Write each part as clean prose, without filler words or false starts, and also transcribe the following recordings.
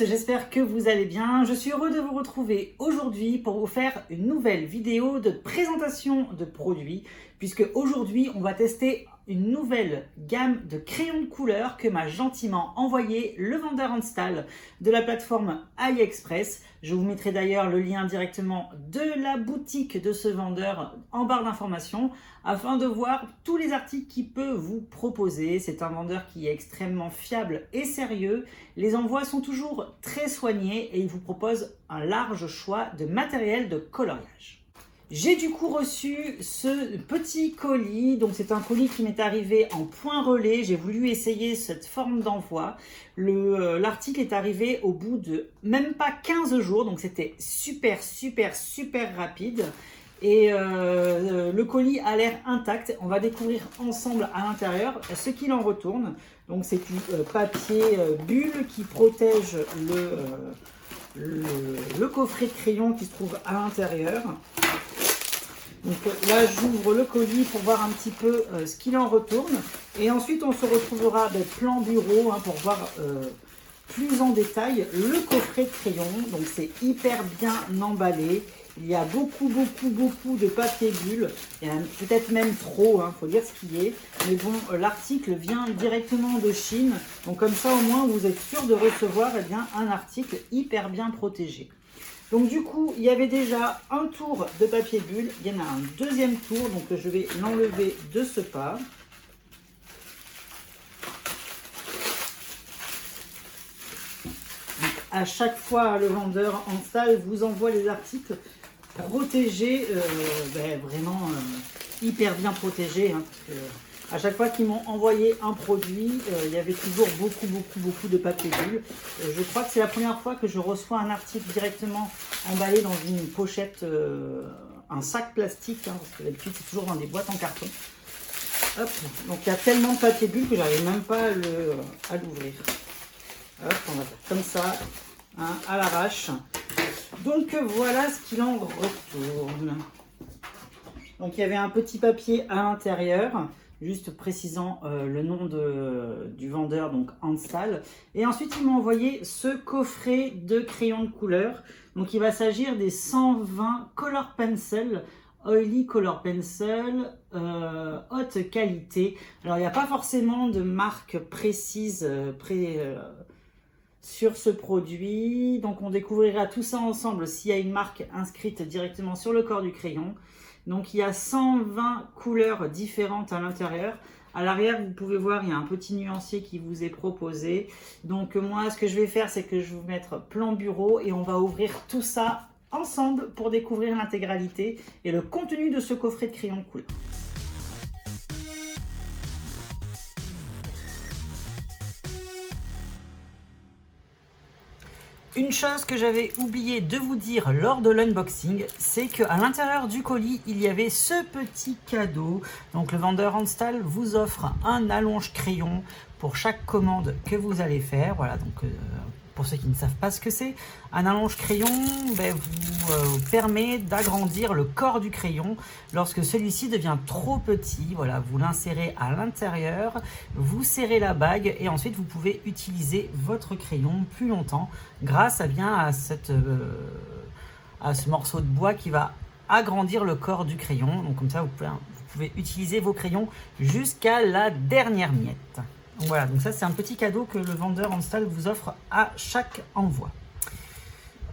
j'espère que vous allez bien. Je suis heureux de vous retrouver aujourd'hui pour vous faire une nouvelle vidéo de présentation de produits, puisque aujourd'hui on va tester une nouvelle gamme de crayons de couleur que m'a gentiment envoyé le vendeur Anstal de la plateforme AliExpress. Je vous mettrai d'ailleurs le lien directement de la boutique de ce vendeur en barre d'informations afin de voir tous les articles qu'il peut vous proposer. C'est un vendeur qui est extrêmement fiable et sérieux. Les envois sont toujours très soignés et il vous propose un large choix de matériel de coloriage. J'ai du coup reçu ce petit colis, donc c'est un colis qui m'est arrivé en point relais. J'ai voulu essayer cette forme d'envoi. L'article est arrivé au bout de même pas 15 jours, donc c'était super rapide. Et le colis a l'air intact. On va découvrir ensemble à l'intérieur ce qu'il en retourne. Donc c'est du papier bulle qui protège le coffret de crayon qui se trouve à l'intérieur. Donc là, j'ouvre le colis pour voir un petit peu ce qu'il en retourne. Et ensuite, on se retrouvera plan bureau pour voir plus en détail le coffret de crayon. Donc c'est hyper bien emballé. Il y a beaucoup de papier bulle. Il y a peut-être même trop, faut dire ce qu'il est. Mais bon, l'article vient directement de Chine. Donc comme ça, au moins, vous êtes sûr de recevoir un article hyper bien protégé. Donc du coup, il y avait déjà un tour de papier bulle, il y en a un deuxième tour, donc je vais l'enlever de ce pas. Donc, à chaque fois, le vendeur Anstal vous envoie les articles protégés, vraiment hyper bien protégés. Parce que à chaque fois qu'ils m'ont envoyé un produit, il y avait toujours beaucoup de papier bulle. Je crois que c'est la première fois que je reçois un article directement emballé dans une pochette, un sac plastique, parce que d'habitude c'est toujours dans des boîtes en carton. Hop, donc il y a tellement de papier bulle que j'arrive même pas à l'ouvrir. Hop, on va faire comme ça, à l'arrache. Donc voilà ce qu'il en retourne. Donc il y avait un petit papier à l'intérieur, juste précisant le nom du vendeur, donc Anstal. Et ensuite, ils m'ont envoyé ce coffret de crayons de couleur. Donc, il va s'agir des 120 Color Pencil, Oily Color Pencil, haute qualité. Alors, il n'y a pas forcément de marque précise sur ce produit. Donc, on découvrira tout ça ensemble s'il y a une marque inscrite directement sur le corps du crayon. Donc il y a 120 couleurs différentes à l'intérieur. À l'arrière, vous pouvez voir, il y a un petit nuancier qui vous est proposé. Donc moi, ce que je vais faire, c'est que je vais vous mettre plan bureau et on va ouvrir tout ça ensemble pour découvrir l'intégralité et le contenu de ce coffret de crayons de couleur. Une chose que j'avais oublié de vous dire lors de l'unboxing, c'est qu'à l'intérieur du colis, il y avait ce petit cadeau. Donc le vendeur Anstal vous offre un allonge crayon pour chaque commande que vous allez faire. Voilà, donc pour ceux qui ne savent pas ce que c'est, un allonge crayon vous permet d'agrandir le corps du crayon lorsque celui-ci devient trop petit. Voilà, vous l'insérez à l'intérieur, vous serrez la bague et ensuite vous pouvez utiliser votre crayon plus longtemps grâce à ce morceau de bois qui va agrandir le corps du crayon. Donc comme ça, vous pouvez utiliser vos crayons jusqu'à la dernière miette. Donc voilà, donc ça c'est un petit cadeau que le vendeur Anstal vous offre à chaque envoi.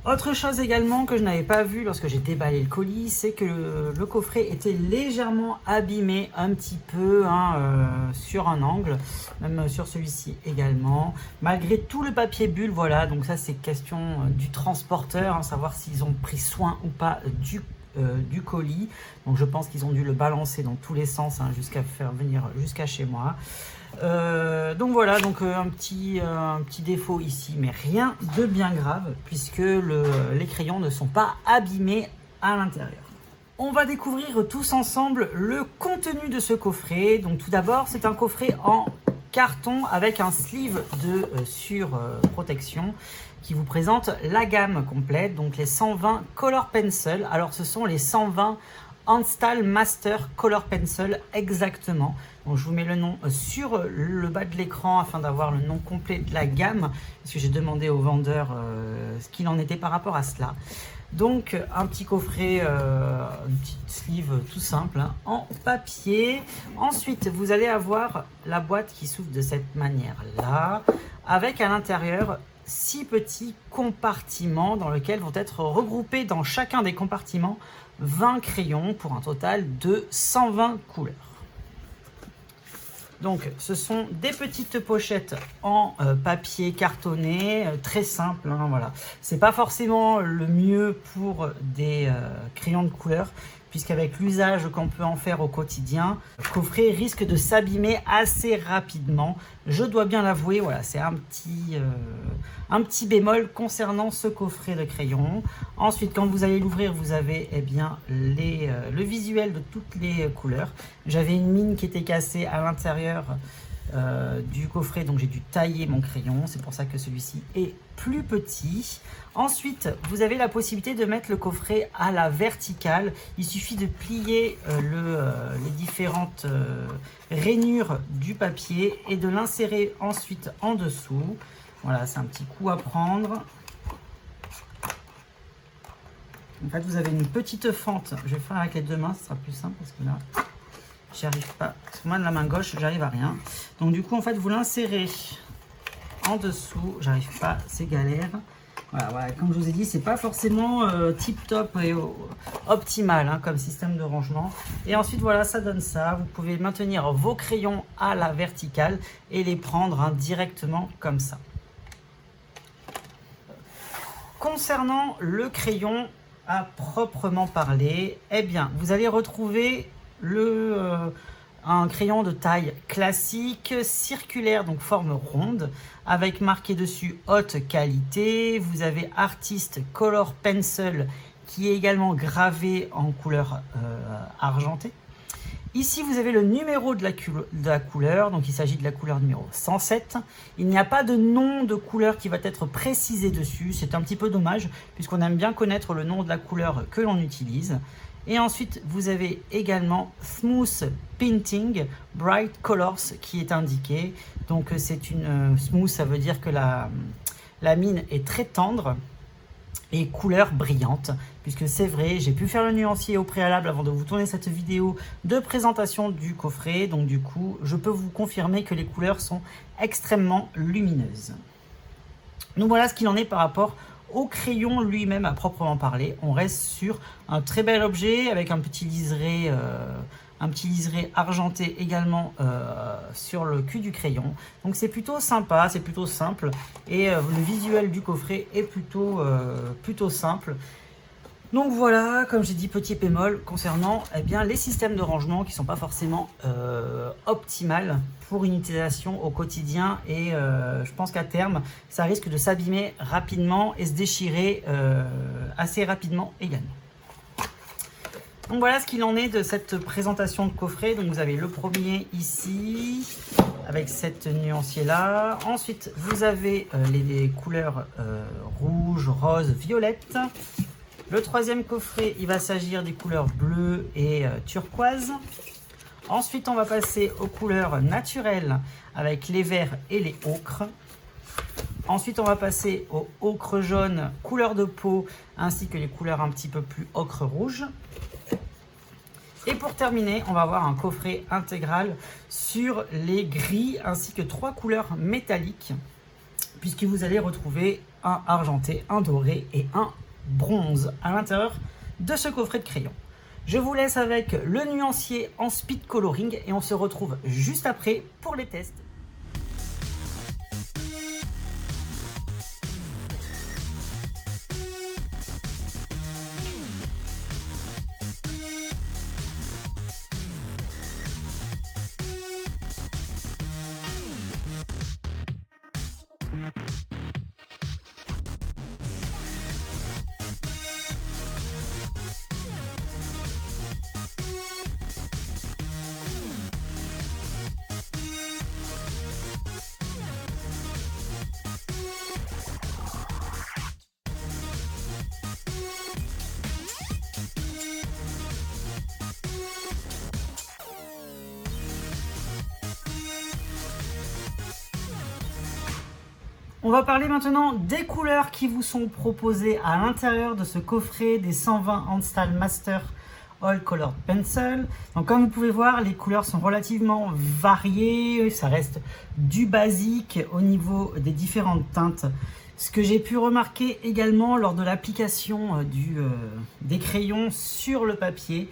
Autre chose également que je n'avais pas vu lorsque j'ai déballé le colis, c'est que le coffret était légèrement abîmé un petit peu sur un angle, même sur celui-ci également. Malgré tout le papier bulle, voilà, donc ça c'est question du transporteur, savoir s'ils ont pris soin ou pas du colis. Donc je pense qu'ils ont dû le balancer dans tous les sens jusqu'à faire venir jusqu'à chez moi. Donc voilà, donc un petit défaut ici, mais rien de bien grave puisque les crayons ne sont pas abîmés à l'intérieur. On va découvrir tous ensemble le contenu de ce coffret. Donc tout d'abord, c'est un coffret en carton avec un sleeve de surprotection qui vous présente la gamme complète, donc les 120 Color Pencil. Alors ce sont les 120 Handstyle Master Color Pencil exactement. Donc, je vous mets le nom sur le bas de l'écran afin d'avoir le nom complet de la gamme, parce que j'ai demandé au vendeur ce qu'il en était par rapport à cela. Donc un petit coffret, une petite sleeve tout simple hein, en papier. Ensuite vous allez avoir la boîte qui s'ouvre de cette manière là, avec à l'intérieur 6 petits compartiments dans lesquels vont être regroupés dans chacun des compartiments 20 crayons pour un total de 120 couleurs. Donc ce sont des petites pochettes en papier cartonné, très simple, hein, voilà. C'est pas forcément le mieux pour des crayons de couleur, puisqu'avec l'usage qu'on peut en faire au quotidien, le coffret risque de s'abîmer assez rapidement. Je dois bien l'avouer, voilà, c'est un petit bémol concernant ce coffret de crayons. Ensuite, quand vous allez l'ouvrir, vous avez bien le visuel de toutes les couleurs. J'avais une mine qui était cassée à l'intérieur du coffret, donc j'ai dû tailler mon crayon, c'est pour ça que celui-ci est plus petit. Ensuite vous avez la possibilité de mettre le coffret à la verticale, il suffit de plier les différentes rainures du papier et de l'insérer ensuite en dessous. Voilà, c'est un petit coup à prendre. En fait vous avez une petite fente, je vais faire avec les deux mains, ce sera plus simple parce que là j'y arrive pas, parce que moi de la main gauche j'arrive à rien. Donc du coup en fait vous l'insérez en dessous, j'arrive pas, c'est galère. Voilà, comme je vous ai dit, c'est pas forcément tip top et optimal hein, comme système de rangement. Et ensuite voilà, ça donne ça. Vous pouvez maintenir vos crayons à la verticale et les prendre hein, directement comme ça. Concernant le crayon à proprement parler, eh bien vous allez retrouver un crayon de taille classique, circulaire, donc forme ronde, avec marqué dessus haute qualité. Vous avez Artist Color Pencil qui est également gravé en couleur argentée. Ici vous avez le numéro de la couleur, donc il s'agit de la couleur numéro 107. Il n'y a pas de nom de couleur qui va être précisé dessus, c'est un petit peu dommage puisqu'on aime bien connaître le nom de la couleur que l'on utilise. Et ensuite, vous avez également Smooth Painting Bright Colors qui est indiqué. Donc c'est une smooth, ça veut dire que la mine est très tendre et couleur brillante. Puisque c'est vrai, j'ai pu faire le nuancier au préalable avant de vous tourner cette vidéo de présentation du coffret. Donc du coup, je peux vous confirmer que les couleurs sont extrêmement lumineuses. Donc voilà ce qu'il en est par rapport au crayon lui-même à proprement parler. On reste sur un très bel objet avec un petit liseré argenté également sur le cul du crayon. Donc c'est plutôt sympa, c'est plutôt simple et le visuel du coffret est plutôt simple. Donc voilà, comme j'ai dit, petit bémol concernant les systèmes de rangement qui ne sont pas forcément optimales pour une utilisation au quotidien et je pense qu'à terme, ça risque de s'abîmer rapidement et se déchirer assez rapidement également. Donc voilà ce qu'il en est de cette présentation de coffret. Donc vous avez le premier ici avec cette nuancier là. Ensuite vous avez les couleurs rouge, rose, violette. Le troisième coffret, il va s'agir des couleurs bleues et turquoise. Ensuite, on va passer aux couleurs naturelles avec les verts et les ocres. Ensuite, on va passer au ocre jaune, couleur de peau, ainsi que les couleurs un petit peu plus ocre rouge. Et pour terminer, on va avoir un coffret intégral sur les gris, ainsi que 3 couleurs métalliques, puisque vous allez retrouver un argenté, un doré et un bronze à l'intérieur de ce coffret de crayon. Je vous laisse avec le nuancier en speed coloring et on se retrouve juste après pour les tests. On va parler maintenant des couleurs qui vous sont proposées à l'intérieur de ce coffret des 120 Handstyle Master All Colored Pencil. Donc comme vous pouvez voir, les couleurs sont relativement variées, ça reste du basique au niveau des différentes teintes. Ce que j'ai pu remarquer également lors de l'application des crayons sur le papier,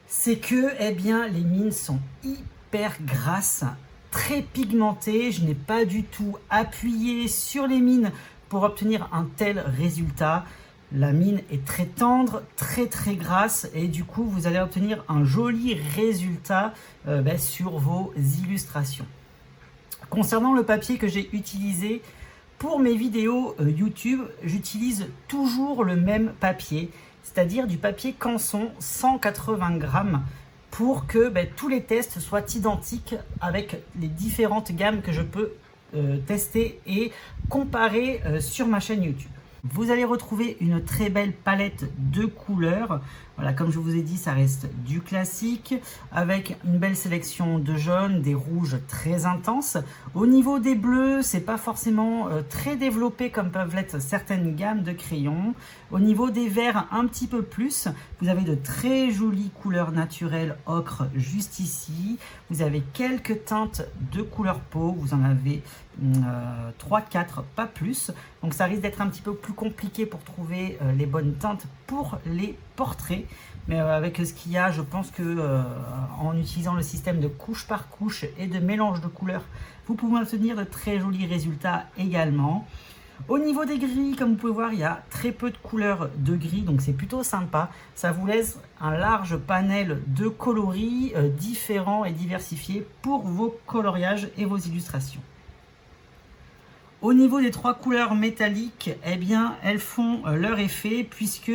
c'est que les mines sont hyper grasses, très pigmentées. Je n'ai pas du tout appuyé sur les mines pour obtenir un tel résultat. La mine est très tendre, très grasse et du coup vous allez obtenir un joli résultat sur vos illustrations. Concernant le papier que j'ai utilisé pour mes vidéos YouTube, j'utilise toujours le même papier, c'est-à-dire du papier Canson 180 grammes pour que tous les tests soient identiques avec les différentes gammes que je peux tester et comparer sur ma chaîne YouTube. Vous allez retrouver une très belle palette de couleurs. Voilà, comme je vous ai dit, ça reste du classique avec une belle sélection de jaunes, des rouges très intenses. Au niveau des bleus, c'est pas forcément très développé comme peuvent l'être certaines gammes de crayons. Au niveau des verts, un petit peu plus. Vous avez de très jolies couleurs naturelles ocre juste ici. Vous avez quelques teintes de couleur peau. Vous en avez 3-4, pas plus. Donc ça risque d'être un petit peu plus compliqué pour trouver les bonnes teintes pour les portraits. Mais avec ce qu'il y a, je pense que en utilisant le système de couche par couche et de mélange de couleurs, vous pouvez obtenir de très jolis résultats également. Au niveau des gris, comme vous pouvez voir, il y a très peu de couleurs de gris, donc c'est plutôt sympa. Ça vous laisse un large panel de coloris différents et diversifiés pour vos coloriages et vos illustrations. Au niveau des trois couleurs métalliques, elles font leur effet puisque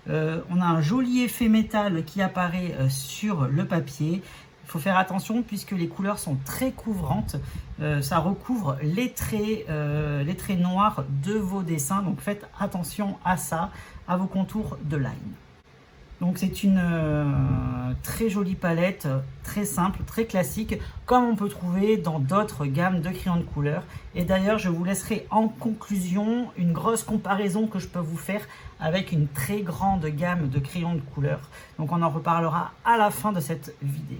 on a un joli effet métal qui apparaît sur le papier. Il faut faire attention puisque les couleurs sont très couvrantes. Ça recouvre les traits noirs de vos dessins. Donc faites attention à ça, à vos contours de line. Donc c'est une très jolie palette, très simple, très classique, comme on peut trouver dans d'autres gammes de crayons de couleur. Et d'ailleurs, je vous laisserai en conclusion une grosse comparaison que je peux vous faire avec une très grande gamme de crayons de couleur. Donc on en reparlera à la fin de cette vidéo.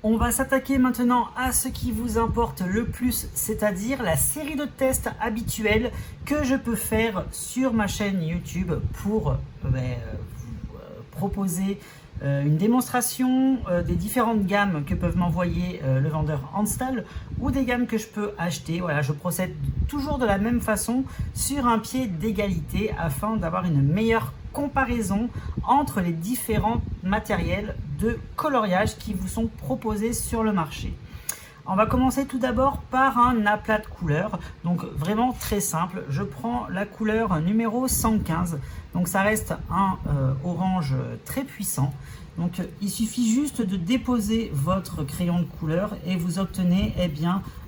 On va s'attaquer maintenant à ce qui vous importe le plus, c'est-à-dire la série de tests habituels que je peux faire sur ma chaîne YouTube pour vous proposer une démonstration des différentes gammes que peuvent m'envoyer le vendeur Handstyle ou des gammes que je peux acheter. Voilà, je procède toujours de la même façon sur un pied d'égalité afin d'avoir une meilleure comparaison entre les différents matériels de coloriage qui vous sont proposés sur le marché. On va commencer tout d'abord par un aplat de couleurs, donc vraiment très simple. Je prends la couleur numéro 115, donc ça reste un orange très puissant. Donc il suffit juste de déposer votre crayon de couleur et vous obtenez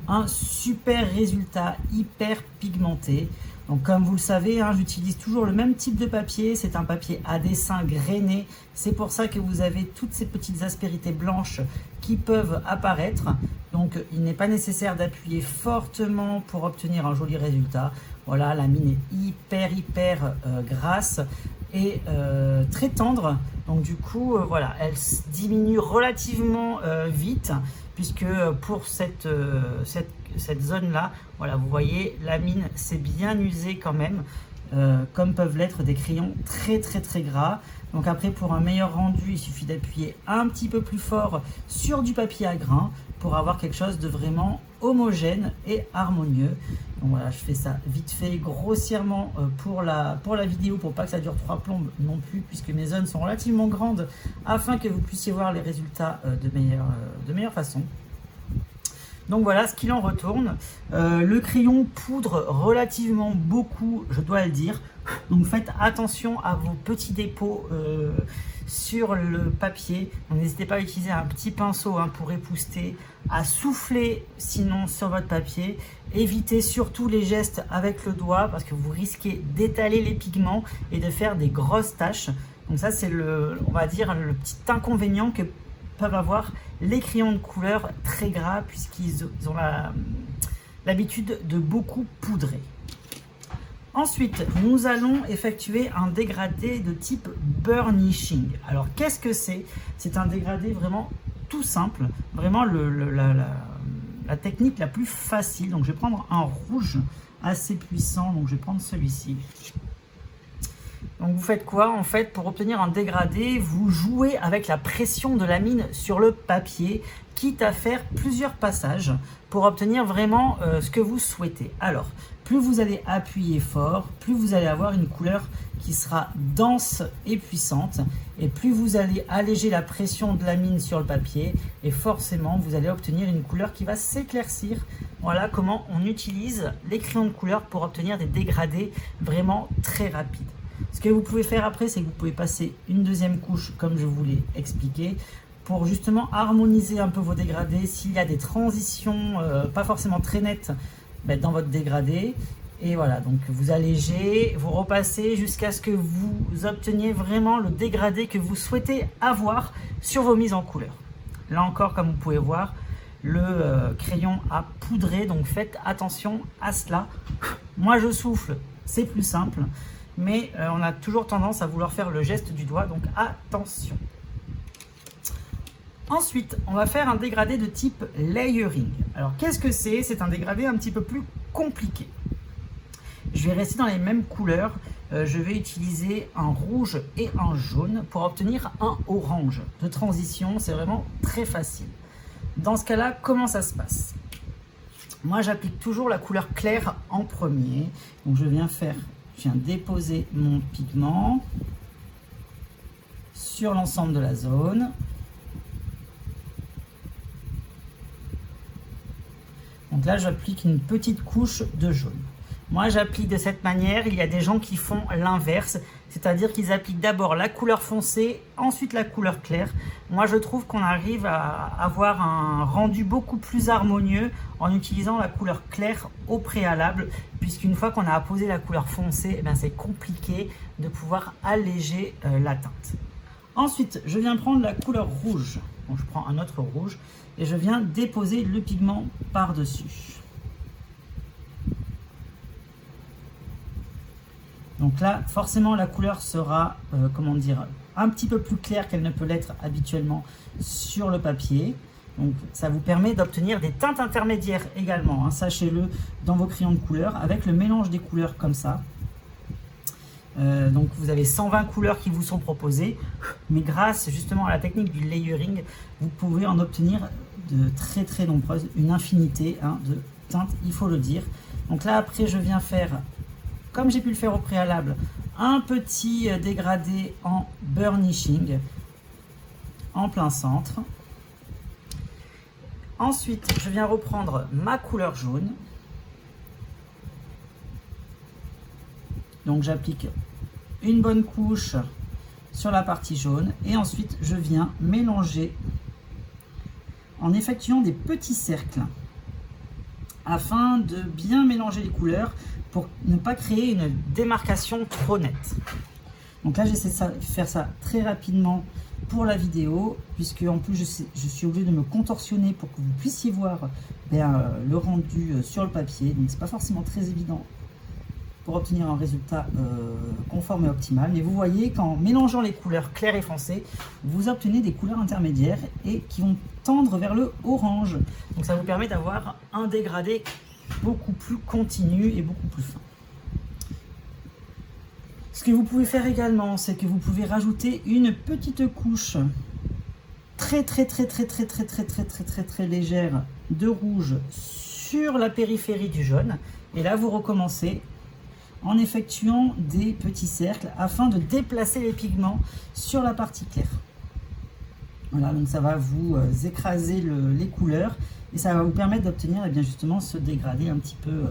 un super résultat hyper pigmenté. Donc comme vous le savez, j'utilise toujours le même type de papier, c'est un papier à dessin grainé, c'est pour ça que vous avez toutes ces petites aspérités blanches qui peuvent apparaître. Donc il n'est pas nécessaire d'appuyer fortement pour obtenir un joli résultat. Voilà, la mine est hyper grasse et très tendre, donc du coup voilà, elle diminue relativement vite puisque pour cette zone là, voilà, vous voyez la mine c'est bien usé quand même, comme peuvent l'être des crayons très gras. Donc après, pour un meilleur rendu, il suffit d'appuyer un petit peu plus fort sur du papier à grains pour avoir quelque chose de vraiment homogène et harmonieux. Donc voilà, je fais ça vite fait, grossièrement pour la vidéo, pour pas que ça dure 3 plombes non plus, puisque mes zones sont relativement grandes, afin que vous puissiez voir les résultats de meilleure façon. Donc voilà ce qu'il en retourne. Le crayon poudre relativement beaucoup, je dois le dire. Donc faites attention à vos petits dépôts sur le papier. N'hésitez pas à utiliser un petit pinceau pour épousseter, à souffler sinon sur votre papier. Évitez surtout les gestes avec le doigt parce que vous risquez d'étaler les pigments et de faire des grosses taches. Donc ça c'est on va dire le petit inconvénient que peuvent avoir les crayons de couleur très gras, puisqu'ils ont l'habitude de beaucoup poudrer. Ensuite, nous allons effectuer un dégradé de type burnishing. Alors, qu'est-ce que c'est? C'est un dégradé vraiment tout simple, vraiment la technique la plus facile. Donc, je vais prendre un rouge assez puissant, donc je vais prendre celui-ci. Donc, vous faites quoi? En fait, pour obtenir un dégradé, vous jouez avec la pression de la mine sur le papier, quitte à faire plusieurs passages pour obtenir vraiment ce que vous souhaitez. Alors, plus vous allez appuyer fort, plus vous allez avoir une couleur qui sera dense et puissante, et plus vous allez alléger la pression de la mine sur le papier, et forcément vous allez obtenir une couleur qui va s'éclaircir. Voilà comment on utilise les crayons de couleur pour obtenir des dégradés vraiment très rapides. Ce que vous pouvez faire après, c'est que vous pouvez passer une deuxième couche, comme je vous l'ai expliqué, pour justement harmoniser un peu vos dégradés. S'il y a des transitions pas forcément très nettes dans votre dégradé, et voilà, donc vous allégez, vous repassez jusqu'à ce que vous obteniez vraiment le dégradé que vous souhaitez avoir sur vos mises en couleur. Là encore, comme vous pouvez voir, le crayon a poudré, donc faites attention à cela. Moi je souffle, c'est plus simple, mais on a toujours tendance à vouloir faire le geste du doigt, donc attention. Ensuite, on va faire un dégradé de type layering. Alors, qu'est-ce que c'est? C'est un dégradé un petit peu plus compliqué. Je vais rester dans les mêmes couleurs. Je vais utiliser un rouge et un jaune pour obtenir un orange de transition. C'est vraiment très facile. Dans ce cas-là, comment ça se passe? Moi, j'applique toujours la couleur claire en premier. Donc, je viens déposer mon pigment sur l'ensemble de la zone. Donc là, j'applique une petite couche de jaune. Moi, j'applique de cette manière. Il y a des gens qui font l'inverse, c'est-à-dire qu'ils appliquent d'abord la couleur foncée, ensuite la couleur claire. Moi, je trouve qu'on arrive à avoir un rendu beaucoup plus harmonieux en utilisant la couleur claire au préalable, puisqu'une fois qu'on a apposé la couleur foncée, c'est compliqué de pouvoir alléger la teinte. Ensuite, je viens prendre la couleur rouge. Donc, je prends un autre rouge et je viens déposer le pigment par-dessus. Donc là, forcément, la couleur sera, un petit peu plus claire qu'elle ne peut l'être habituellement sur le papier. Donc, ça vous permet d'obtenir des teintes intermédiaires également, hein, sachez-le, dans vos crayons de couleur, avec le mélange des couleurs comme ça. Donc vous avez 120 couleurs qui vous sont proposées, mais grâce justement à la technique du layering, vous pouvez en obtenir de très très nombreuses, une infinité de teintes, il faut le dire. Donc là après je viens faire, comme j'ai pu le faire au préalable, un petit dégradé en burnishing en plein centre. Ensuite je viens reprendre ma couleur jaune. Donc j'applique une bonne couche sur la partie jaune et ensuite je viens mélanger en effectuant des petits cercles afin de bien mélanger les couleurs pour ne pas créer une démarcation trop nette. Donc là j'essaie de faire ça très rapidement pour la vidéo, puisque en plus je suis obligé de me contorsionner pour que vous puissiez voir le rendu sur le papier, donc c'est pas forcément très évident pour obtenir un résultat conforme et optimal. Mais vous voyez qu'en mélangeant les couleurs claires et foncées, vous obtenez des couleurs intermédiaires et qui vont tendre vers le orange. Donc ça vous permet d'avoir un dégradé beaucoup plus continu et beaucoup plus fin. Ce que vous pouvez faire également, c'est que vous pouvez rajouter une petite couche très légère de rouge sur la périphérie du jaune. Et là, vous recommencez en effectuant des petits cercles afin de déplacer les pigments sur la partie claire. Voilà, donc ça va vous écraser les couleurs et ça va vous permettre d'obtenir justement ce dégradé un petit peu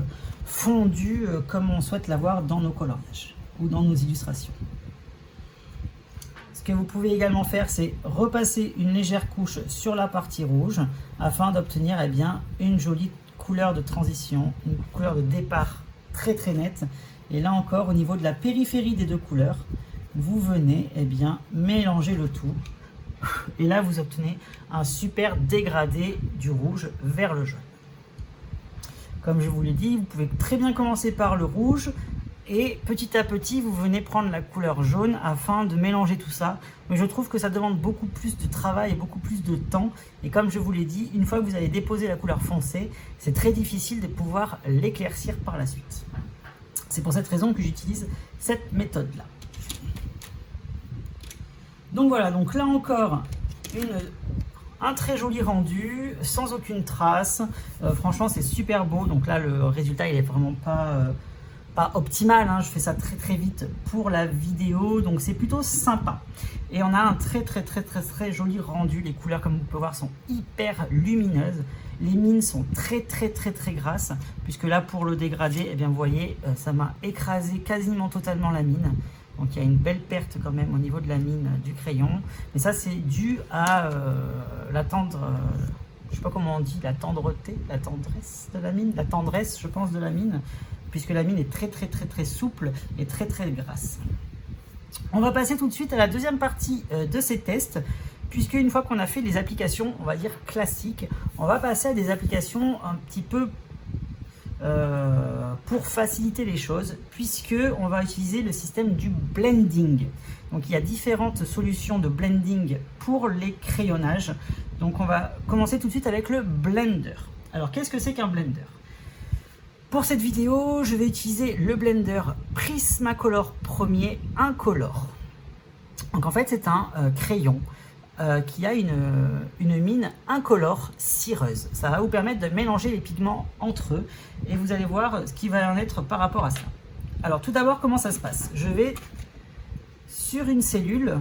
fondu comme on souhaite l'avoir dans nos coloriages ou dans nos illustrations. Ce que vous pouvez également faire, c'est repasser une légère couche sur la partie rouge afin d'obtenir une jolie couleur de transition, une couleur de départ très nette. Et là encore, au niveau de la périphérie des deux couleurs, vous venez mélanger le tout. Et là, vous obtenez un super dégradé du rouge vers le jaune. Comme je vous l'ai dit, vous pouvez très bien commencer par le rouge et petit à petit, vous venez prendre la couleur jaune afin de mélanger tout ça. Mais je trouve que ça demande beaucoup plus de travail et beaucoup plus de temps. Et comme je vous l'ai dit, une fois que vous avez déposé la couleur foncée, c'est très difficile de pouvoir l'éclaircir par la suite. C'est pour cette raison que j'utilise cette méthode-là. Donc voilà, donc là encore, un très joli rendu, sans aucune trace. Franchement, c'est super beau. Donc là, le résultat, il est vraiment pas optimal. Hein. Je fais ça très très vite pour la vidéo. Donc c'est plutôt sympa. Et on a un très joli rendu. Les couleurs, comme vous pouvez voir, sont hyper lumineuses. Les mines sont très grasses. Puisque là, pour le dégradé, eh bien, vous voyez, ça m'a écrasé quasiment totalement la mine. Donc il y a une belle perte quand même au niveau de la mine du crayon. Mais ça c'est dû à la tendre, je sais pas comment on dit, la tendreté, la tendresse de la mine, la tendresse je pense de la mine, puisque la mine est très souple et très grasse. On va passer tout de suite à la deuxième partie de ces tests, puisque une fois qu'on a fait les applications, on va dire classiques, on va passer à des applications un petit peu pour faciliter les choses, puisque on va utiliser le système du blending. Donc il y a différentes solutions de blending pour les crayonnages. Donc on va commencer tout de suite avec le blender. Alors qu'est-ce que c'est qu'un blender? Pour cette vidéo, je vais utiliser le blender Prismacolor premier incolore. Donc en fait c'est un crayon qui a une mine incolore cireuse. Ça va vous permettre de mélanger les pigments entre eux et vous allez voir ce qui va en être par rapport à ça. Alors tout d'abord, comment ça se passe? Je vais sur une cellule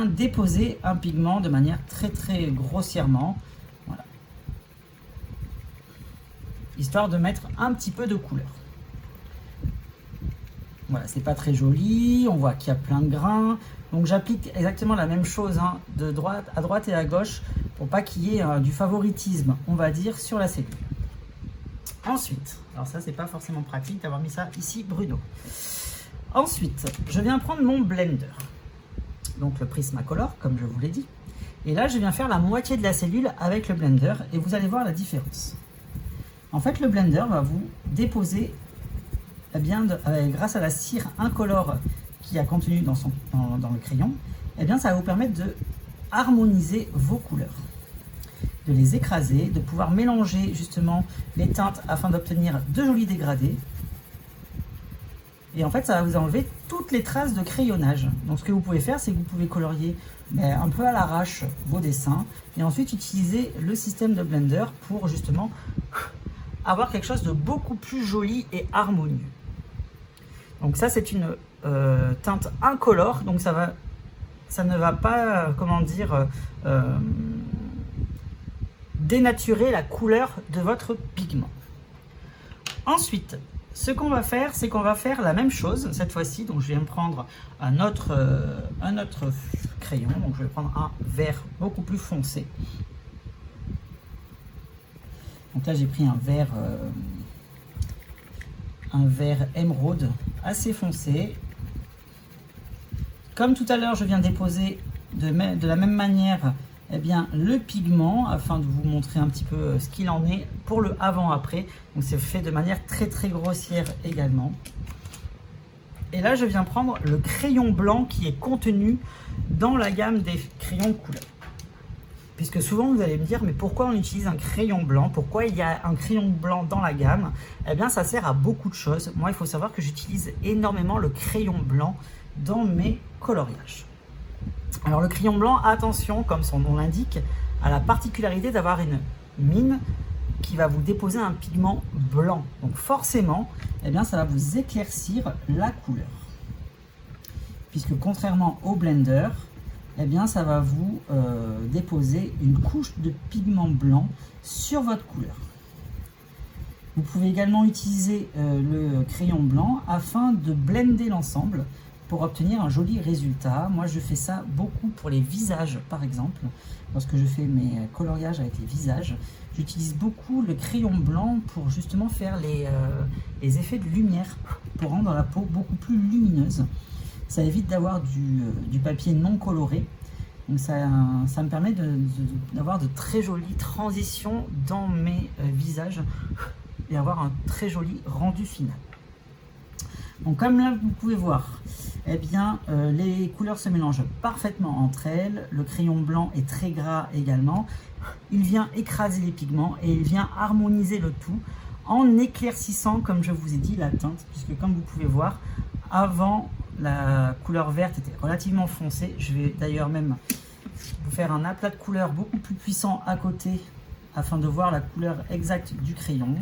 déposer un pigment de manière très grossièrement, voilà, histoire de mettre un petit peu de couleur. Voilà, c'est pas très joli, on voit qu'il y a plein de grains. Donc j'applique exactement la même chose de droite à droite et à gauche pour pas qu'il y ait du favoritisme, on va dire, sur la cellule. Ensuite, alors ça c'est pas forcément pratique d'avoir mis ça ici, Bruno. Ensuite, je viens prendre mon blender, donc le Prismacolor comme je vous l'ai dit. Et là je viens faire la moitié de la cellule avec le blender et vous allez voir la différence. En fait le blender va vous déposer, grâce à la cire incolore qui a contenu dans le crayon, ça va vous permettre de harmoniser vos couleurs, de les écraser, de pouvoir mélanger justement les teintes afin d'obtenir de jolis dégradés. Et en fait, ça va vous enlever toutes les traces de crayonnage. Donc ce que vous pouvez faire, c'est que vous pouvez colorier un peu à l'arrache vos dessins et ensuite utiliser le système de blender pour justement avoir quelque chose de beaucoup plus joli et harmonieux. Donc ça, c'est une teinte incolore, donc ça ne va pas, comment dire, dénaturer la couleur de votre pigment. Ensuite, ce qu'on va faire, c'est qu'on va faire la même chose cette fois-ci. Donc je viens prendre un autre crayon, donc je vais prendre un vert beaucoup plus foncé. Donc là j'ai pris un vert émeraude assez foncé. Comme tout à l'heure, je viens déposer de la même manière le pigment afin de vous montrer un petit peu ce qu'il en est pour le avant-après. Donc c'est fait de manière très grossière également. Et là, je viens prendre le crayon blanc qui est contenu dans la gamme des crayons de couleur. Puisque souvent vous allez me dire, mais pourquoi on utilise un crayon blanc? Pourquoi il y a un crayon blanc dans la gamme? Eh bien ça sert à beaucoup de choses. Moi il faut savoir que j'utilise énormément le crayon blanc dans mes coloriages. Alors le crayon blanc, attention, comme son nom l'indique, a la particularité d'avoir une mine qui va vous déposer un pigment blanc. Donc forcément, ça va vous éclaircir la couleur. Puisque contrairement au blender, ça va vous déposer une couche de pigment blanc sur votre couleur. Vous pouvez également utiliser le crayon blanc afin de blender l'ensemble pour obtenir un joli résultat. Moi, je fais ça beaucoup pour les visages, par exemple. Lorsque je fais mes coloriages avec les visages, j'utilise beaucoup le crayon blanc pour justement faire les effets de lumière, pour rendre la peau beaucoup plus lumineuse. ça évite d'avoir du papier non coloré. Donc ça me permet d'avoir de très jolies transitions dans mes visages et avoir un très joli rendu final. Donc comme là vous pouvez voir, eh bien les couleurs se mélangent parfaitement entre elles. Le crayon blanc est très gras également. Il vient écraser les pigments et il vient harmoniser le tout en éclaircissant, comme je vous ai dit, la teinte, puisque comme vous pouvez voir, avant la couleur verte était relativement foncée. Je vais d'ailleurs même vous faire un aplat de couleur beaucoup plus puissant à côté afin de voir la couleur exacte du crayon.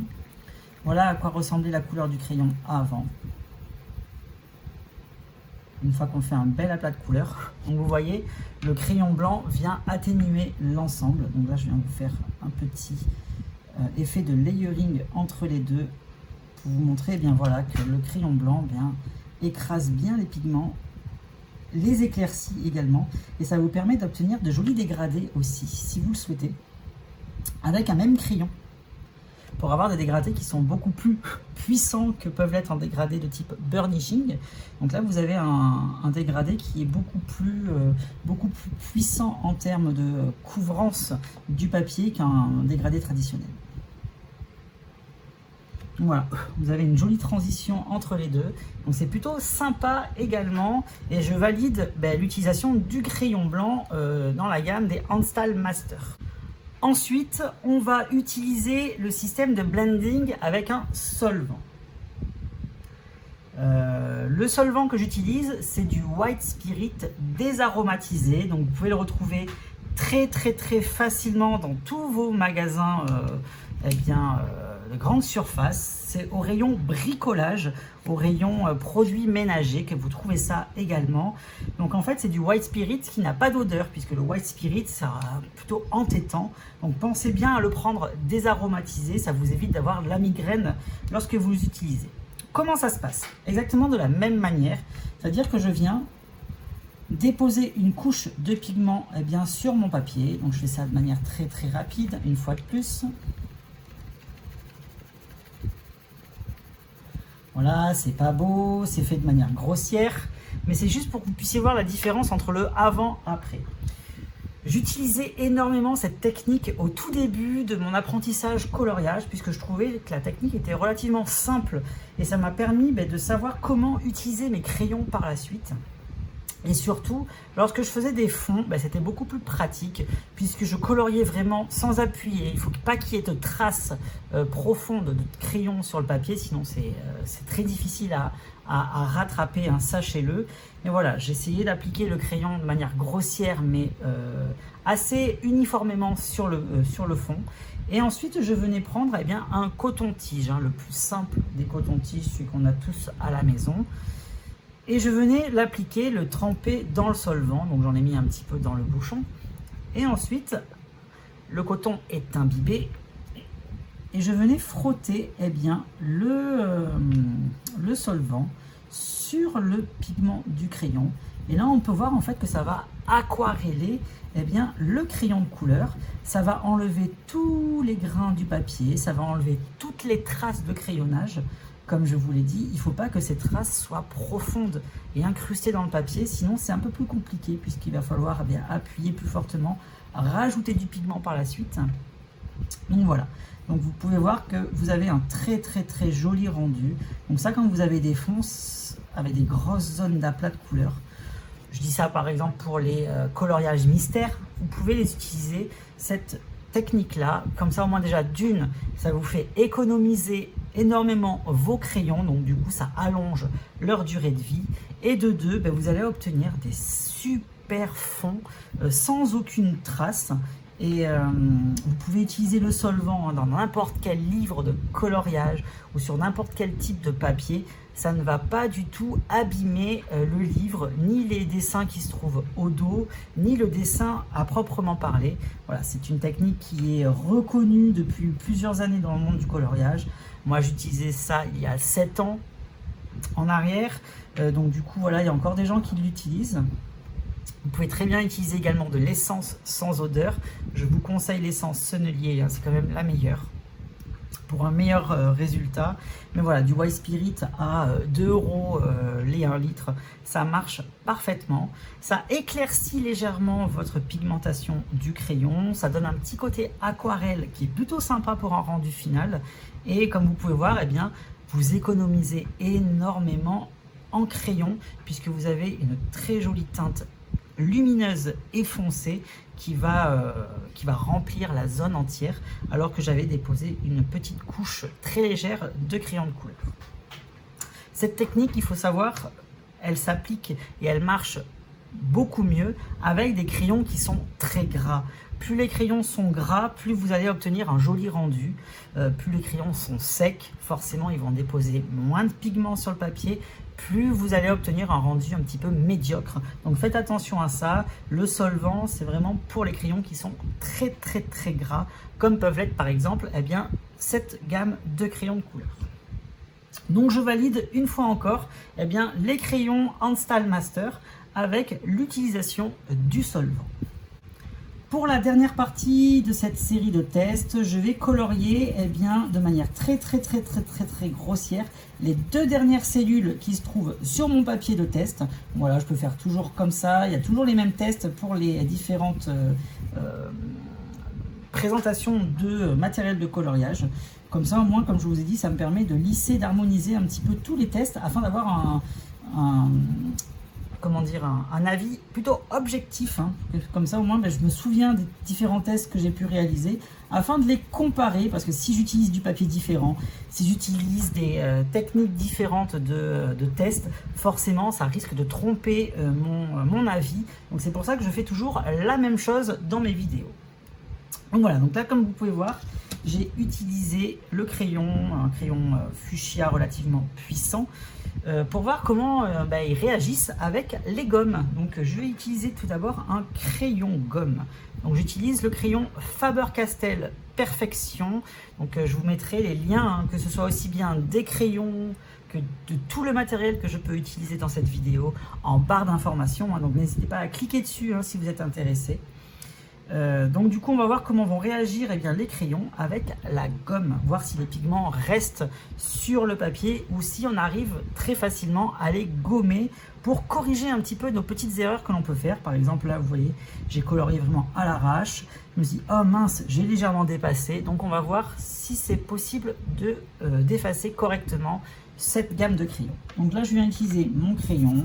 Voilà à quoi ressemblait la couleur du crayon avant. Une fois qu'on fait un bel aplat de couleur, donc vous voyez, le crayon blanc vient atténuer l'ensemble. Donc là, je viens vous faire un petit effet de layering entre les deux pour vous montrer, eh bien voilà, que le crayon blanc écrase bien les pigments, les éclaircit également, et ça vous permet d'obtenir de jolis dégradés aussi, si vous le souhaitez, avec un même crayon, pour avoir des dégradés qui sont beaucoup plus puissants que peuvent l'être un dégradé de type burnishing. Donc là, vous avez un dégradé qui est beaucoup plus puissant en termes de couvrance du papier qu'un dégradé traditionnel. Voilà, vous avez une jolie transition entre les deux, donc c'est plutôt sympa également, et je valide l'utilisation du crayon blanc dans la gamme des Hanstall Master. Ensuite, on va utiliser le système de blending avec un solvant. Le solvant que j'utilise, c'est du White Spirit désaromatisé, donc vous pouvez le retrouver très facilement dans tous vos magasins de grande surface. C'est au rayon bricolage, au rayon produits ménagers que vous trouvez ça également. Donc en fait c'est du White Spirit qui n'a pas d'odeur, puisque le White Spirit sera plutôt entêtant. Donc pensez bien à le prendre désaromatisé, ça vous évite d'avoir la migraine lorsque vous l'utilisez. Comment ça se passe? Exactement de la même manière, c'est-à-dire que je viens déposer une couche de pigment sur mon papier. Donc je fais ça de manière très rapide, une fois de plus. Voilà, c'est pas beau, c'est fait de manière grossière, mais c'est juste pour que vous puissiez voir la différence entre le avant-après. J'utilisais énormément cette technique au tout début de mon apprentissage coloriage, puisque je trouvais que la technique était relativement simple et ça m'a permis de savoir comment utiliser mes crayons par la suite. Et surtout, lorsque je faisais des fonds, c'était beaucoup plus pratique puisque je coloriais vraiment sans appuyer. Il ne faut pas qu'il y ait de traces profondes de crayon sur le papier, sinon c'est très difficile à rattraper, sachez-le. Mais voilà, j'essayais d'appliquer le crayon de manière grossière mais assez uniformément sur le fond. Et ensuite, je venais prendre un coton-tige, le plus simple des cotons-tiges, celui qu'on a tous à la maison. Et je venais l'appliquer, le tremper dans le solvant, donc j'en ai mis un petit peu dans le bouchon. Et ensuite, le coton est imbibé et je venais frotter le solvant sur le pigment du crayon. Et là, on peut voir en fait que ça va aquareller le crayon de couleur. Ça va enlever tous les grains du papier, ça va enlever toutes les traces de crayonnage. Comme je vous l'ai dit, il ne faut pas que ces traces soient profondes et incrustées dans le papier, sinon c'est un peu plus compliqué puisqu'il va falloir appuyer plus fortement, rajouter du pigment par la suite. Donc voilà, donc vous pouvez voir que vous avez un très joli rendu. Donc ça, quand vous avez des fonds avec des grosses zones d'aplat de couleur, je dis ça par exemple pour les coloriages mystères, vous pouvez les utiliser, cette technique-là, comme ça au moins déjà d'une, ça vous fait économiser énormément vos crayons, donc du coup ça allonge leur durée de vie, et de deux, vous allez obtenir des super fonds sans aucune trace. Et vous pouvez utiliser le solvant dans n'importe quel livre de coloriage ou sur n'importe quel type de papier. Ça ne va pas du tout abîmer le livre, ni les dessins qui se trouvent au dos, ni le dessin à proprement parler. Voilà, c'est une technique qui est reconnue depuis plusieurs années dans le monde du coloriage. Moi, j'utilisais ça il y a 7 ans en arrière. Donc du coup, voilà, il y a encore des gens qui l'utilisent. Vous pouvez très bien utiliser également de l'essence sans odeur. Je vous conseille l'essence Sennelier, c'est quand même la meilleure. pour un meilleur résultat. Mais voilà, du White Spirit à 2 € les 1 litre, ça marche parfaitement. Ça éclaircit légèrement votre pigmentation du crayon. Ça donne un petit côté aquarelle qui est plutôt sympa pour un rendu final. Et comme vous pouvez voir, eh bien, vous économisez énormément en crayon puisque vous avez une très jolie teinte lumineuse et foncée qui va remplir la zone entière, alors que j'avais déposé une petite couche très légère de crayon de couleur. Cette technique, il faut savoir, elle s'applique et elle marche beaucoup mieux avec des crayons qui sont très gras. Plus les crayons sont gras, plus vous allez obtenir un joli rendu. Plus les crayons sont secs, forcément ils vont déposer moins de pigments sur le papier, plus vous allez obtenir un rendu un petit peu médiocre. Donc faites attention à ça. Le solvant, c'est vraiment pour les crayons qui sont très gras, comme peuvent l'être par exemple cette gamme de crayons de couleur. Donc je valide une fois encore les crayons Hanstall Master avec l'utilisation du solvant. Pour la dernière partie de cette série de tests, je vais colorier de manière très grossière les 2 dernières cellules qui se trouvent sur mon papier de test. Voilà, je peux faire toujours comme ça, il y a toujours les mêmes tests pour les différentes présentations de matériel de coloriage. Comme ça, au moins, comme je vous ai dit, ça me permet de lisser, d'harmoniser un petit peu tous les tests afin d'avoir un avis plutôt objectif. Comme ça, au moins, je me souviens des différents tests que j'ai pu réaliser afin de les comparer. Parce que si j'utilise du papier différent, si j'utilise des techniques différentes de tests, forcément, ça risque de tromper mon avis. Donc, c'est pour ça que je fais toujours la même chose dans mes vidéos. Donc voilà, donc là, comme vous pouvez voir, j'ai utilisé un crayon fuchsia relativement puissant pour voir comment ils réagissent avec les gommes. Donc je vais utiliser tout d'abord un crayon gomme. Donc j'utilise le crayon Faber-Castell Perfection. Donc je vous mettrai les liens, que ce soit aussi bien des crayons que de tout le matériel que je peux utiliser dans cette vidéo en barre d'informations. Donc n'hésitez pas à cliquer dessus si vous êtes intéressé. Donc du coup on va voir comment vont réagir les crayons avec la gomme, voir si les pigments restent sur le papier ou si on arrive très facilement à les gommer pour corriger un petit peu nos petites erreurs que l'on peut faire. Par exemple là vous voyez, j'ai colorié vraiment à l'arrache, je me suis dit oh mince, j'ai légèrement dépassé, donc on va voir si c'est possible de d'effacer correctement cette gamme de crayons. Donc là je viens utiliser mon crayon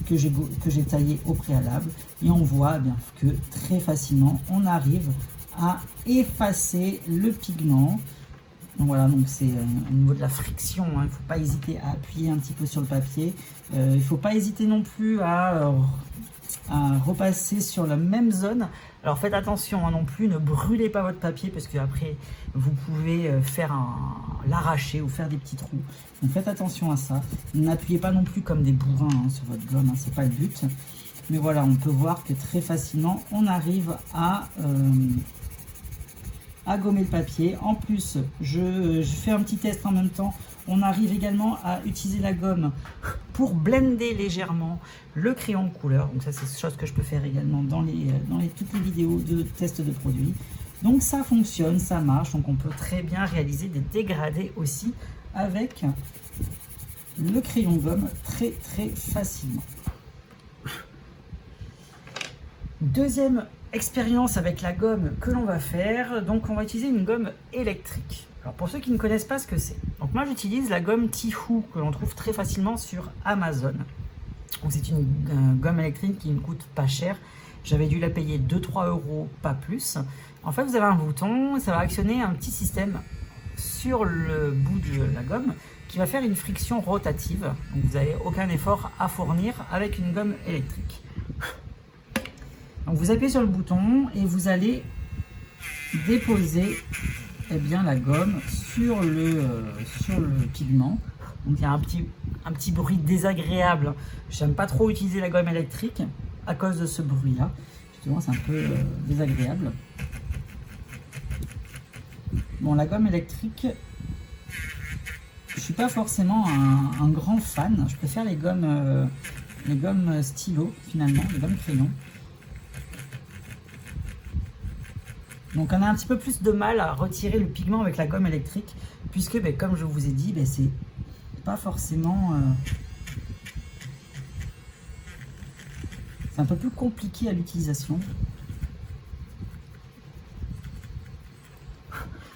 que j'ai taillé au préalable et on voit que très facilement on arrive à effacer le pigment. Donc voilà, donc c'est au niveau de la friction, il ne faut pas hésiter à appuyer un petit peu sur le papier. Il ne faut pas hésiter non plus à repasser sur la même zone. Alors faites attention non plus, ne brûlez pas votre papier parce que après vous pouvez l'arracher ou faire des petits trous. Donc faites attention à ça. N'appuyez pas non plus comme des bourrins sur votre gomme, c'est pas le but. Mais voilà, on peut voir que très facilement on arrive à gommer le papier. En plus, je fais un petit test en même temps. On arrive également à utiliser la gomme pour blender légèrement le crayon de couleur. Donc ça, c'est une chose que je peux faire également dans toutes les vidéos de test de produits. Donc ça fonctionne, ça marche. Donc on peut très bien réaliser des dégradés aussi avec le crayon gomme très facilement. Deuxième expérience avec la gomme que l'on va faire, donc on va utiliser une gomme électrique. Alors pour ceux qui ne connaissent pas ce que c'est, donc moi j'utilise la gomme Tihoo que l'on trouve très facilement sur Amazon. Donc c'est une gomme électrique qui ne coûte pas cher. J'avais dû la payer 2-3 €, pas plus. En fait vous avez un bouton, ça va actionner un petit système sur le bout de la gomme qui va faire une friction rotative. Donc vous n'avez aucun effort à fournir avec une gomme électrique. Donc vous appuyez sur le bouton et vous allez déposer la gomme sur le pigment. Donc il y a un petit bruit désagréable. J'aime pas trop utiliser la gomme électrique à cause de ce bruit là. Justement c'est un peu désagréable. Bon, la gomme électrique, je suis pas forcément un grand fan. Je préfère les gommes stylo finalement, les gommes crayon. Donc on a un petit peu plus de mal à retirer le pigment avec la gomme électrique, puisque comme je vous ai dit, c'est pas forcément... c'est un peu plus compliqué à l'utilisation.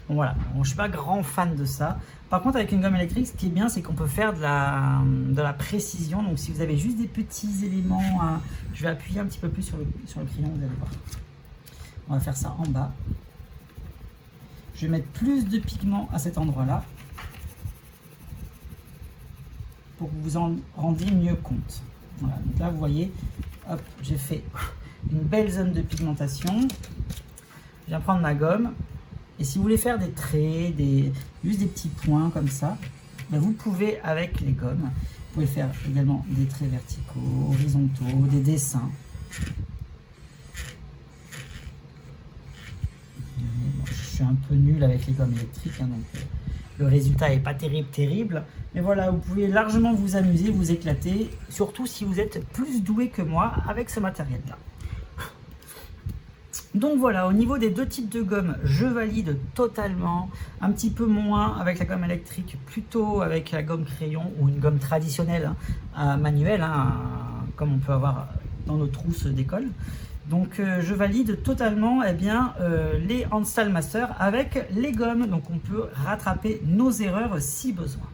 Bon, voilà, bon, je suis pas grand fan de ça. Par contre, avec une gomme électrique, ce qui est bien, c'est qu'on peut faire de la précision. Donc si vous avez juste des petits éléments, je vais appuyer un petit peu plus sur le crayon, vous allez voir. On va faire ça en bas. Je vais mettre plus de pigment à cet endroit-là pour que vous vous en rendiez mieux compte. Voilà, donc là, vous voyez, hop, j'ai fait une belle zone de pigmentation. Je viens prendre ma gomme. Et si vous voulez faire des traits, juste des petits points comme ça, vous pouvez avec les gommes. Vous pouvez faire également des traits verticaux, horizontaux, des dessins. Bon, je suis un peu nul avec les gommes électriques, donc le résultat n'est pas terrible. Mais voilà, vous pouvez largement vous amuser, vous éclater, surtout si vous êtes plus doué que moi avec ce matériel-là. Donc voilà, au niveau des deux types de gomme, je valide totalement, un petit peu moins avec la gomme électrique, plutôt avec la gomme crayon ou une gomme traditionnelle manuelle, comme on peut avoir dans nos trousses d'école. Donc je valide totalement les Handstyle Master avec les gommes, donc on peut rattraper nos erreurs si besoin.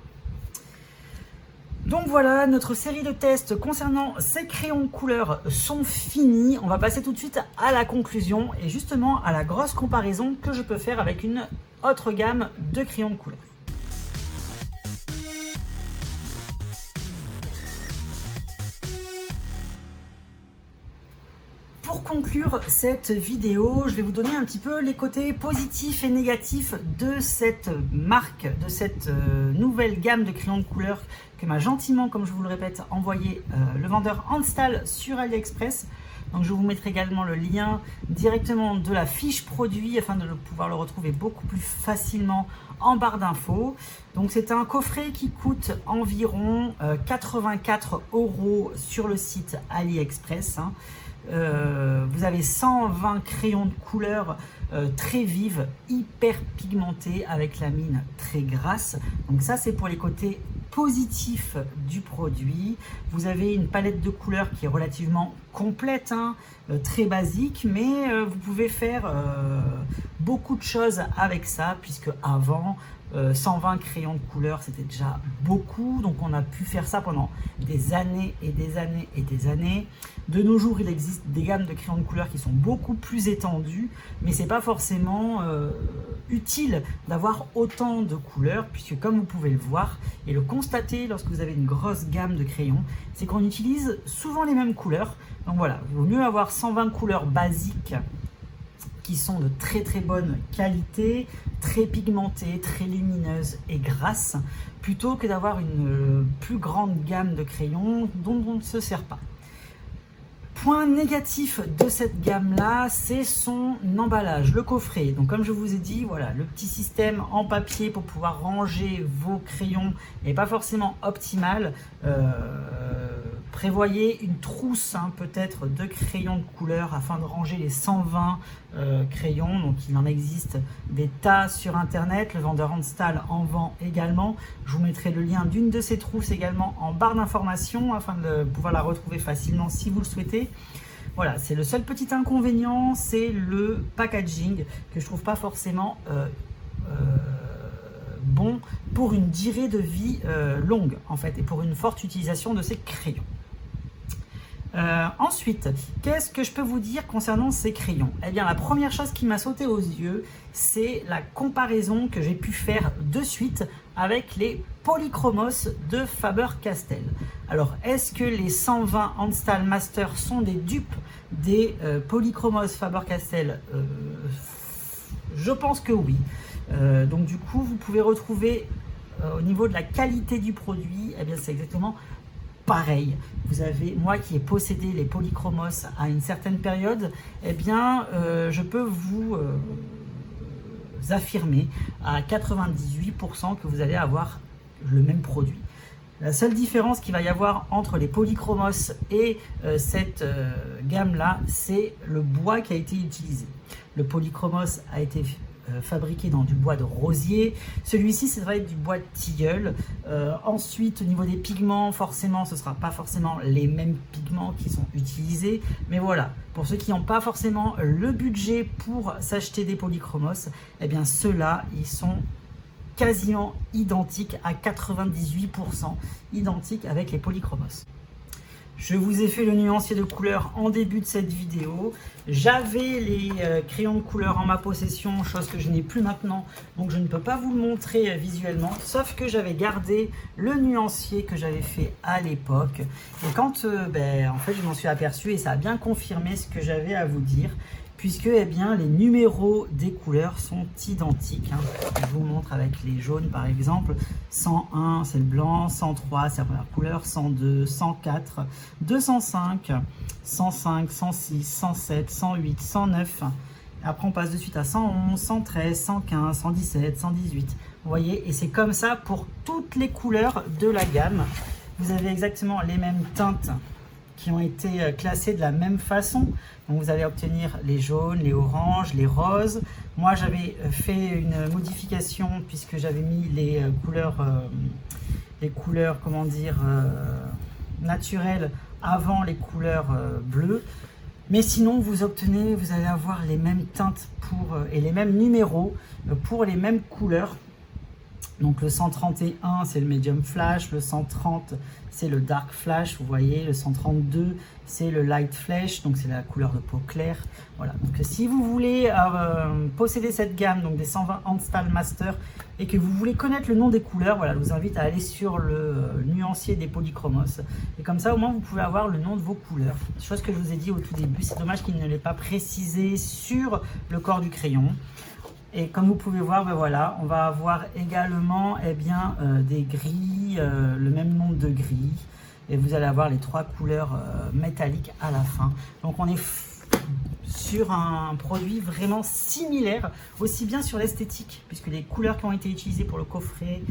Donc voilà, notre série de tests concernant ces crayons de couleur sont finis. On va passer tout de suite à la conclusion et justement à la grosse comparaison que je peux faire avec une autre gamme de crayons de couleur. Pour conclure cette vidéo, je vais vous donner un petit peu les côtés positifs et négatifs de cette marque, de cette nouvelle gamme de crayons de couleur que m'a gentiment, comme je vous le répète, envoyé le vendeur Handstyle sur AliExpress. Donc je vous mettrai également le lien directement de la fiche produit afin de pouvoir le retrouver beaucoup plus facilement en barre d'infos. Donc c'est un coffret qui coûte environ 84 € sur le site AliExpress. Vous avez 120 crayons de couleur très vives, hyper pigmentés avec la mine très grasse. Donc ça c'est pour les côtés positifs du produit. Vous avez une palette de couleurs qui est relativement complète, très basique, mais vous pouvez faire beaucoup de choses avec ça, puisque avant 120 crayons de couleur c'était déjà beaucoup, donc on a pu faire ça pendant des années et des années et des années. De nos jours il existe des gammes de crayons de couleur qui sont beaucoup plus étendues, mais c'est pas forcément utile d'avoir autant de couleurs, puisque comme vous pouvez le voir et le constater lorsque vous avez une grosse gamme de crayons, c'est qu'on utilise souvent les mêmes couleurs. Donc voilà, il vaut mieux avoir 120 couleurs basiques qui sont de très bonne qualité, très pigmentées, très lumineuses et grasses, plutôt que d'avoir une plus grande gamme de crayons dont on ne se sert pas. Point négatif de cette gamme-là, c'est son emballage, le coffret. Donc comme je vous ai dit, voilà, le petit système en papier pour pouvoir ranger vos crayons n'est pas forcément optimal. Prévoyez une trousse peut-être de crayons de couleur afin de ranger les 120 crayons. Donc il en existe des tas sur internet, le vendeur Handstyle en vend également. Je vous mettrai le lien d'une de ces trousses également en barre d'informations afin de pouvoir la retrouver facilement si vous le souhaitez. Voilà, c'est le seul petit inconvénient, c'est le packaging que je trouve pas forcément bon pour une durée de vie longue en fait, et pour une forte utilisation de ces crayons. Ensuite, qu'est-ce que je peux vous dire concernant ces crayons? Eh bien, la première chose qui m'a sauté aux yeux, c'est la comparaison que j'ai pu faire de suite avec les Polychromos de Faber-Castell. Alors, est-ce que les 120 Handstyle Master sont des dupes des Polychromos Faber-Castell? Je pense que oui. Donc du coup, vous pouvez retrouver au niveau de la qualité du produit, eh bien c'est exactement pareil. Vous avez, moi qui ai possédé les Polychromos à une certaine période, eh bien je peux vous affirmer à 98% que vous allez avoir le même produit. La seule différence qu'il va y avoir entre les Polychromos et cette gamme-là, c'est le bois qui a été utilisé. le polychromos a été fabriqué dans du bois de rosier. Celui-ci, ça va être du bois de tilleul. Ensuite, au niveau des pigments, forcément, ce ne sera pas forcément les mêmes pigments qui sont utilisés. Mais voilà, pour ceux qui n'ont pas forcément le budget pour s'acheter des polychromos, eh bien ceux-là, ils sont quasiment identiques à 98% identiques avec les polychromos. Je vous ai fait le nuancier de couleurs en début de cette vidéo. J'avais les crayons de couleur en ma possession, chose que je n'ai plus maintenant, donc je ne peux pas vous le montrer visuellement, sauf que j'avais gardé le nuancier que j'avais fait à l'époque. Et quand en fait, je m'en suis aperçu et ça a bien confirmé ce que j'avais à vous dire, puisque les numéros des couleurs sont identiques. Je vous montre avec les jaunes par exemple. 101 c'est le blanc, 103 c'est la première couleur, 102, 104, 205, 105, 106, 107, 108, 109. Après on passe de suite à 111, 113, 115, 117, 118. Vous voyez, et c'est comme ça pour toutes les couleurs de la gamme. Vous avez exactement les mêmes teintes qui ont été classés de la même façon. Donc vous allez obtenir les jaunes, les oranges, les roses. Moi j'avais fait une modification puisque j'avais mis les couleurs comment dire, naturelles avant les couleurs bleues. Mais sinon vous allez avoir les mêmes teintes et les mêmes numéros pour les mêmes couleurs. Donc le 131 c'est le medium flash, le 130 c'est le dark flash, vous voyez, le 132 c'est le light flash, donc c'est la couleur de peau claire. Voilà, donc si vous voulez posséder cette gamme, donc des 120 Handstyle Master, et que vous voulez connaître le nom des couleurs, voilà, je vous invite à aller sur le nuancier des polychromos. Et comme ça au moins vous pouvez avoir le nom de vos couleurs. Chose que je vous ai dit au tout début, c'est dommage qu'il ne l'ait pas précisé sur le corps du crayon. Et comme vous pouvez voir, voilà, on va avoir également des gris, le même nombre de gris. Et vous allez avoir les trois couleurs métalliques à la fin. Donc on est sur un produit vraiment similaire, aussi bien sur l'esthétique, puisque les couleurs qui ont été utilisées pour le coffret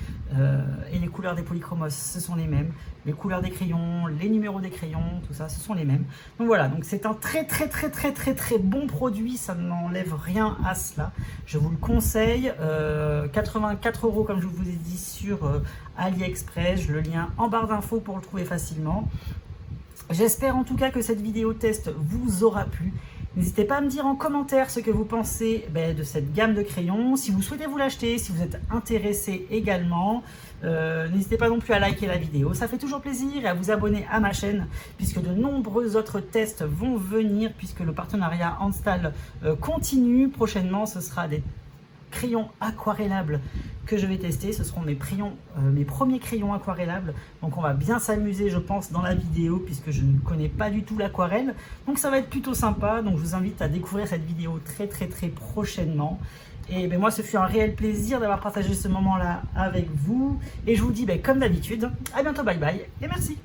et les couleurs des polychromos, ce sont les mêmes. Les couleurs des crayons, les numéros des crayons, tout ça, ce sont les mêmes. Donc voilà, donc c'est un très bon produit, ça n'enlève rien à cela. Je vous le conseille, 84 € comme je vous ai dit sur AliExpress, le lien en barre d'infos pour le trouver facilement. J'espère en tout cas que cette vidéo test vous aura plu. N'hésitez pas à me dire en commentaire ce que vous pensez de cette gamme de crayons. Si vous souhaitez vous l'acheter, si vous êtes intéressé également, n'hésitez pas non plus à liker la vidéo. Ça fait toujours plaisir, et à vous abonner à ma chaîne, puisque de nombreux autres tests vont venir, puisque le partenariat Handstyle continue. Prochainement, ce sera des crayons aquarellables que je vais tester. Ce seront mes premiers crayons aquarellables, donc on va bien s'amuser je pense dans la vidéo, puisque je ne connais pas du tout l'aquarelle, donc ça va être plutôt sympa. Donc je vous invite à découvrir cette vidéo très prochainement. Et moi ce fut un réel plaisir d'avoir partagé ce moment là avec vous, et je vous dis comme d'habitude à bientôt, bye bye et merci.